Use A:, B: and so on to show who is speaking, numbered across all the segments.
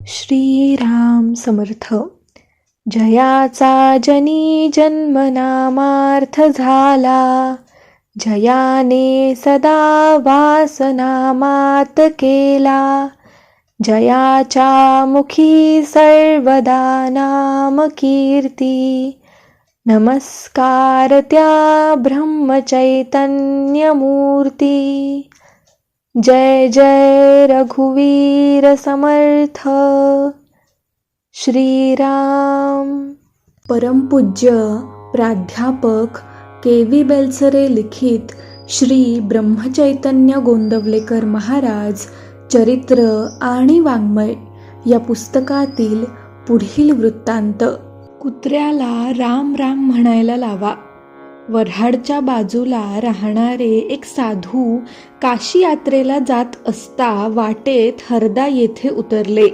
A: श्रीराम समर्थ. जयाचा जनी जन्मनामार्थ झाला, जयाने सदा वासनामात केला. जयाच्या मुखी सर्वदा नाम कीर्ती, नमस्कार त्या ब्रह्मचैतन्य मूर्ती. जय जय रघुवीर समर्थ. श्रीराम. परमपूज्य प्राध्यापक के.व्ही. बेलसरे लिखित श्री ब्रह्मचैतन्य गोंदवलेकर महाराज चरित्र आणि वाङ्मय या पुस्तकातील पुढील वृत्तांत. कुत्र्याला राम राम म्हणायला लावा. वऱ्हाडच्या बाजूला राहणारे एक साधू काशी यात्रेला जात असता वाटेत हरदा येथे उतरले.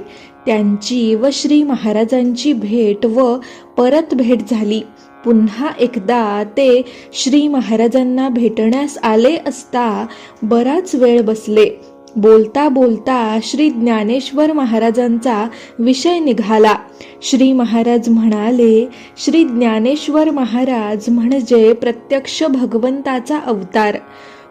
A: त्यांची व श्री महाराजांची भेट व परत भेट झाली. पुन्हा एकदा ते श्री महाराजांना भेटण्यास आले असता बराच वेळ बसले. बोलता बोलता श्री ज्ञानेश्वर महाराजांचा विषय निघाला. श्री महाराज म्हणाले, श्री ज्ञानेश्वर महाराज म्हणजे प्रत्यक्ष भगवंताचा अवतार.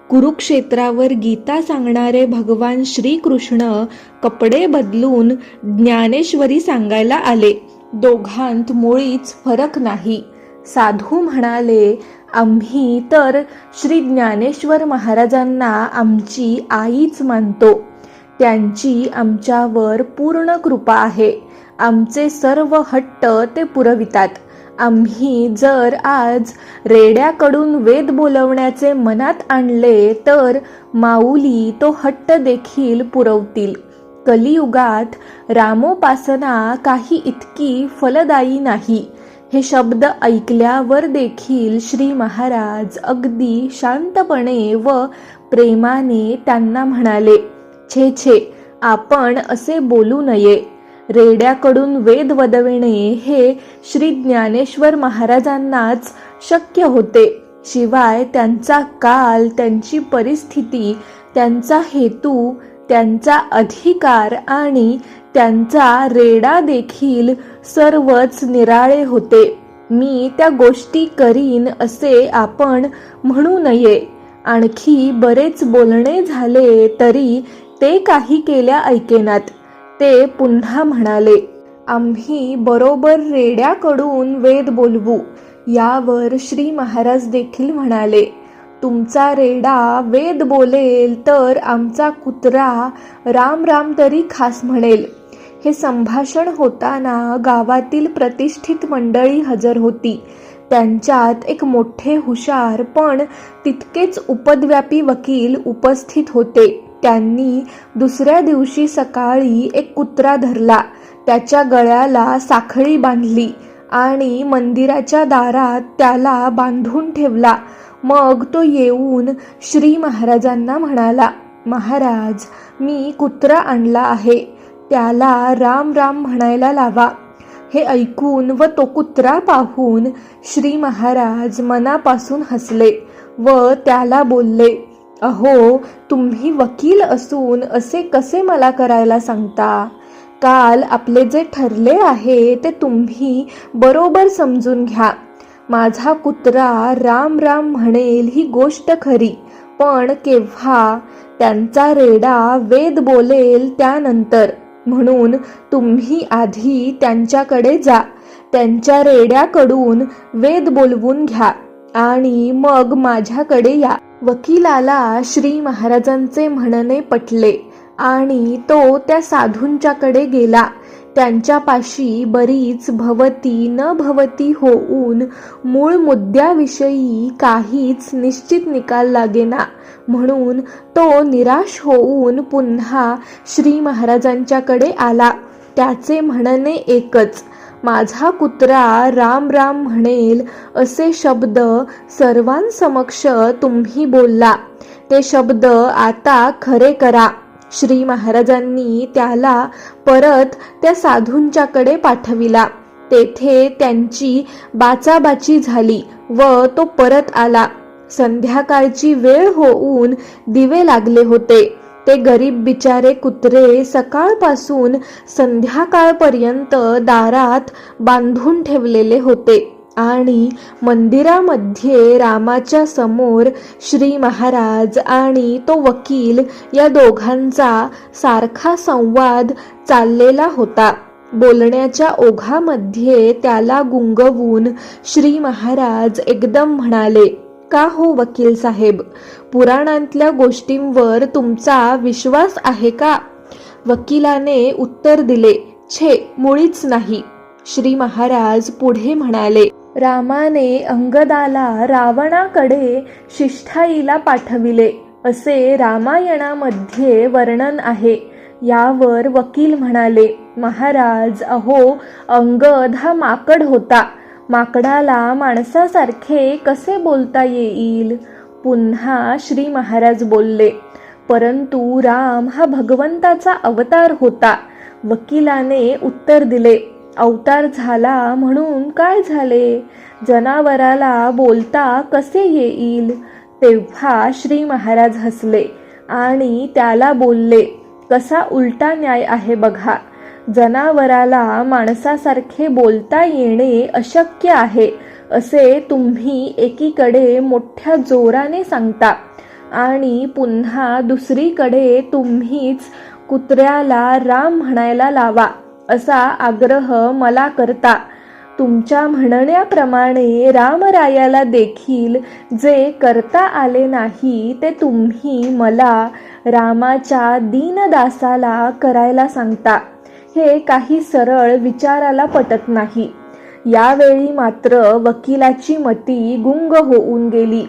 A: कुरुक्षेत्रावर गीता सांगणारे भगवान श्रीकृष्ण कपडे बदलून ज्ञानेश्वरी सांगायला आले. दोघांत मुळीच फरक नाही. साधू म्हणाले, आम्ही तर श्री ज्ञानेश्वर महाराजांना आमची आईच मानतो. त्यांची आमच्यावर पूर्ण कृपा आहे. आमचे सर्व हट्ट ते पुरवितात. आम्ही जर आज रेड्याकडून वेद बोलवण्याचे मनात आणले तर माऊली तो हट्ट देखील पुरवतील. कलियुगात रामोपासना काही इतकी फलदायी नाही. हे शब्द ऐकल्यावर देखील श्री महाराज अगदी शांतपणे व प्रेमाने त्यांना म्हणाले, छे छे, आपण असे बोलू नये. रेड्याकडून वेद वदविणे हे श्री ज्ञानेश्वर महाराजांनाच शक्य होते. शिवाय त्यांचा काल, त्यांची परिस्थिती, त्यांचा हेतू, त्यांचा अधिकार आणि त्यांचा रेडा देखील सर्वच निराळे होते. मी त्या गोष्टी करीन असे आपण म्हणू नये. आणखी बरेच बोलणे झाले तरी ते काही केल्या ऐकेनात. ते पुन्हा म्हणाले, आम्ही बरोबर रेड्याकडून वेद बोलवू. यावर श्री महाराज देखील म्हणाले, तुमचा रेडा वेद बोलेल तर आमचा कुत्रा राम राम तरी खास म्हणेल. हे संभाषण होताना गावातील प्रतिष्ठित मंडळी हजर होती. त्यांच्यात एक मोठे हुशार पण तितकेच उपद्व्यापी वकील उपस्थित होते. त्यांनी दुसऱ्या दिवशी सकाळी एक कुत्रा धरला, त्याच्या गळ्याला साखळी बांधली आणि मंदिराच्या दारात त्याला बांधून ठेवला. मग तो येऊन श्री महाराजांना म्हणाला, महाराज, मी कुत्रा आणला आहे, त्याला राम राम म्हणायला लावा. हे ऐकून व तो कुत्रा पाहून श्री महाराज मनापासून हसले व त्याला बोलले, अहो, तुम्ही वकील असून असे कसे मला करायला सांगता? काल आपले जे ठरले आहे ते तुम्ही बरोबर समजून घ्या. माझा कुत्रा राम राम म्हणेल ही गोष्ट खरी, पण केव्हा? त्यांचा रेडा वेद बोलेल त्यानंतर. म्हणून तुम्ही आधी त्यांच्याकडे जा, त्यांच्या रेड्याकडून वेद बोलवून घ्या आणि मग माझ्याकडे या. वकिलाला श्री महाराजांचे म्हणणे पटले आणि तो त्या साधूंच्याकडे गेला. त्यांच्यापाशी बरीच भवती न भवती होऊन मूळ मुद्द्याविषयी काहीच निश्चित निकाल लागेना. म्हणून तो निराश होऊन पुन्हा श्री महाराजांच्याकडे आला. त्याचे म्हणणे एकच, माझा कुत्रा राम राम म्हणेल असे शब्द सर्वांसमक्ष तुम्ही बोलला. ते शब्द आता खरे करा. श्री महाराजांनी त्याला परत त्या साधूंच्याकडे पाठविला. तेथे त्यांची बाचाबाची झाली व तो परत आला. संध्याकाळची वेळ होऊन दिवे लागले होते. ते गरीब बिचारे कुत्रे सकाळपासून संध्याकाळपर्यंत दारात बांधून ठेवलेले होते आणि मंदिरामध्ये रामाच्या समोर श्री महाराज आणि तो वकील या दोघांचा सारखा संवाद चाललेला होता. बोलण्याच्या ओघामध्ये त्याला गुंगवून श्री महाराज एकदम म्हणाले, "का हो वकील साहेब, पुराणांतल्या गोष्टींवर तुमचा विश्वास आहे का?" वकिलाने उत्तर दिले, "छे, मुळीच नाही." श्री महाराज पुढे म्हणाले, "रामाने अंगदाला रावणाकडे शिष्ठाईला पाठविले असे रामायणामध्ये वर्णन आहे." यावर वकील म्हणाले, "महाराज, अहो, अंगद हा माकड होता. माकडाला माणसासारखे कसे बोलता येईल?" पुन्हा श्री महाराज बोलले, "परंतु राम हा भगवंताचा अवतार होता." वकिलाने उत्तर दिले, "अवतार झाला म्हणून काय झाले? जनावराला बोलता कसे येईल?" तेव्हा श्री महाराज हसले आणि त्याला बोलले, "कसा उलटा न्याय आहे बघा. जनावराला माणसासारखे बोलता येणे अशक्य आहे असे तुम्ही एकीकडे मोठ्या जोराने सांगता आणि पुन्हा दुसरीकडे तुम्हीच कुत्र्याला राम म्हणायला लावा असा आग्रह मला करता. तुमच्या म्हणण्याप्रमाणे रामरायाला देखील जे करता आले नाही ते तुम्ही मला रामाच्या दीनदासाला करायला सांगता. हे काही सरळ विचाराला पटत नाही." यावेळी मात्र वकिलाची मती गुंग होऊन गेली.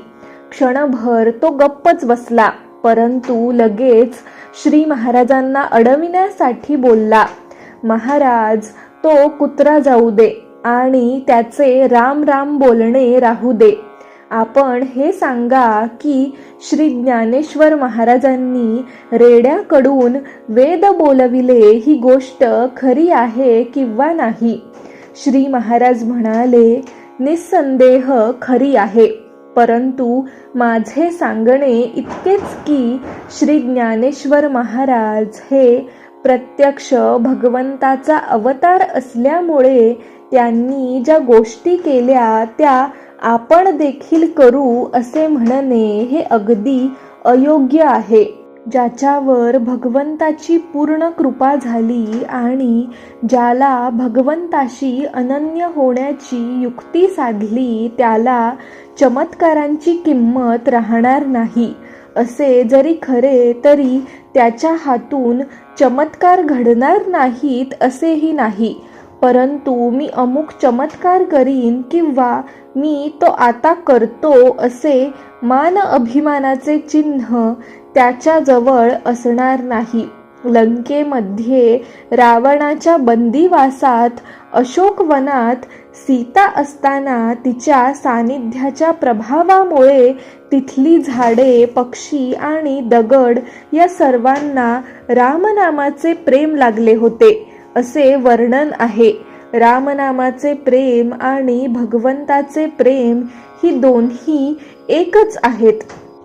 A: क्षणभर तो गप्पच बसला, परंतु लगेच श्री महाराजांना अडविण्यासाठी बोलला, "महाराज, तो कुत्रा जाऊ दे आणि त्याचे राम राम बोलणे राहू दे. आपण हे सांगा की श्री ज्ञानेश्वर महाराजांनी रेड्याकडून वेद बोलविले ही गोष्ट खरी आहे किंवा नाही?" श्री महाराज म्हणाले, "निस्संदेह खरी आहे, परंतु माझे सांगणे इतकेच की श्री ज्ञानेश्वर महाराज हे प्रत्यक्ष भगवंताचा अवतार असल्यामुळे त्यांनी ज्या गोष्टी केल्या त्या आपण देखील करू असे म्हणणे हे अगदी अयोग्य आहे. ज्याच्यावर भगवंताची पूर्ण कृपा झाली आणि ज्याला भगवंताशी अनन्य होण्याची युक्ती साधली त्याला चमत्कारांची किंमत राहणार नाही असे जरी खरे तरी त्याच्या हातून चमत्कार घडणार नाहीत असेही नाही. परंतु मी अमुक चमत्कार करीन किंवा मी तो आता करतो असे मान अभिमानाचे चिन्ह त्याच्याजवळ असणार नाही. लंकेमध्ये रावणाच्या बंदिवासात अशोकवनात सीता असताना तिच्या सानिध्याच्या प्रभावामुळे तिथली झाडे, पक्षी आणि दगड या सर्वांना रामनामाचे प्रेम लागले होते असे वर्णन आहे. रामनामाचे प्रेम आणि भगवंताचे प्रेम ही दोन्ही एकच आहेत.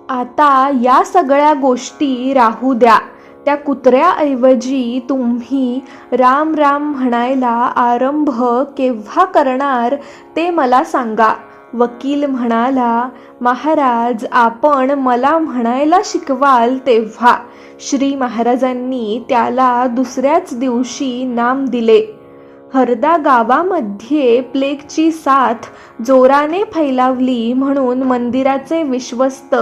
A: आता या सगळ्या गोष्टी राहू द्या. त्या कुत्र्याऐवजी तुम्ही राम राम म्हणायला आरंभ केव्हा करणार ते मला सांगा." वकील म्हणाला, "महाराज, आपण मला म्हणायला शिकवाल तेव्हा." श्री महाराजांनी त्याला दुसऱ्याच दिवशी नाम दिले. हरदा गावामध्ये प्लेगची साथ जोराने फैलावली म्हणून मंदिराचे विश्वस्त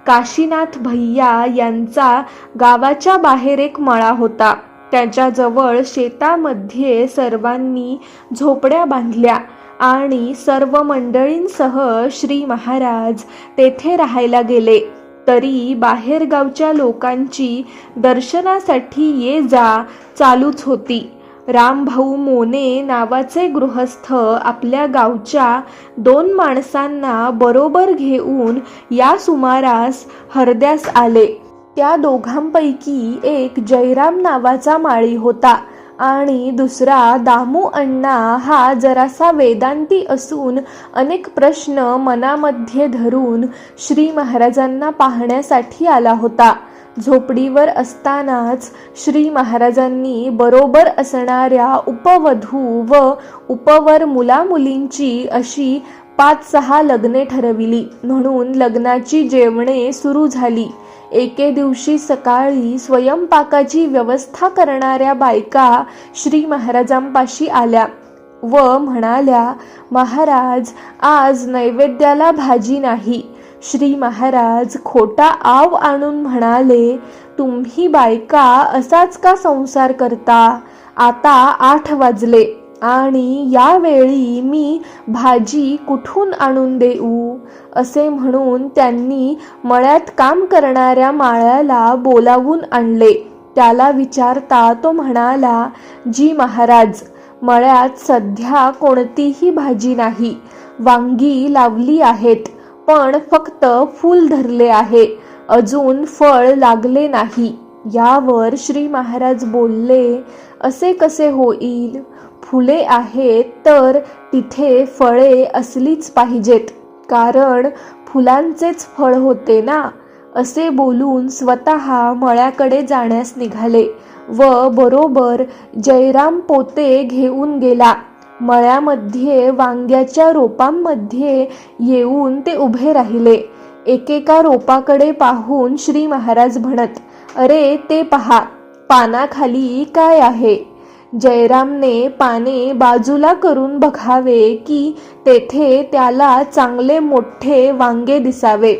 A: काशीनाथ भैया यांचा गावाच्या बाहेर एक मळा होता. त्याच्याजवळ शेतामध्ये सर्वांनी झोपड्या बांधल्या आणि सर्व मंडळींसह श्री महाराज तेथे राहायला गेले. तरी बाहेरगावच्या लोकांची दर्शनासाठी ये जा चालूच होती. रामभाऊ मोने नावाचे गृहस्थ आपल्या गावच्या 2 माणसांना बरोबर घेऊन या सुमारास हरद्यास आले. त्या दोघांपैकी एक जयराम नावाचा माळी होता आणि दुसरा दामू अण्णा हा जरासा वेदांती असून अनेक प्रश्न मनामध्ये धरून श्री महाराजांना पाहण्यासाठी आला होता. झोपडीवर असतानाच श्री महाराजांनी बरोबर असणाऱ्या उपवधू व उपवर मुलामुलींची अशी 5-6 लग्ने ठरविली. म्हणून लग्नाची जेवणे सुरू झाली. एके दिवशी सकाळी स्वयंपाकाची व्यवस्था करणाऱ्या बायका श्री महाराजांपाशी आल्या व म्हणाल्या, महाराज, आज नैवेद्याला भाजी नाही. श्री महाराज खोटा आव आणून म्हणाले, तुम्ही बायका असाच का संसार करता? आता 8 वाजले आणि यावेळी मी भाजी कुठून आणून देऊ? असे म्हणून त्यांनी मळ्यात काम करणाऱ्या माळ्याला बोलावून आणले. त्याला विचारता तो म्हणाला, जी महाराज, मळ्यात सध्या कोणतीही भाजी नाही. वांगी लावली आहेत, पण फक्त फूल धरले आहे, अजून फळ लागले नाही. यावर श्री महाराज बोलले, असे कसे होईल? फुले आहेत तर तिथे फळे असलीच पाहिजेत, कारण फुलांचेच फळ होते ना. असे बोलून स्वतः मळ्याकडे जाण्यास निघाले व बरोबर जयराम पोते घेऊन गेला. मळ्यामध्ये वांग्याच्या रोपांमध्ये येऊन ते उभे राहिले. एकेका रोपाकडे पाहून श्री महाराज म्हणत, अरे ते पहा, पानाखाली काय आहे? जयरामने पाने बाजूला करून बघावे की तेथे त्याला चांगले मोठे वांगे दिसावे.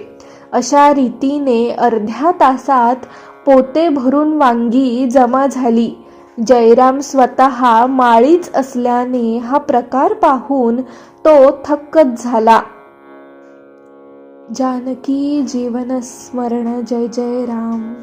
A: अशा रीतीने अर्ध्या तासात पोते भरून वांगी जमा झाली. जयराम स्वतः माळीच असल्याने हा प्रकार पाहून तो थक्कच झाला. जानकी जीवन स्मरण जय जय राम.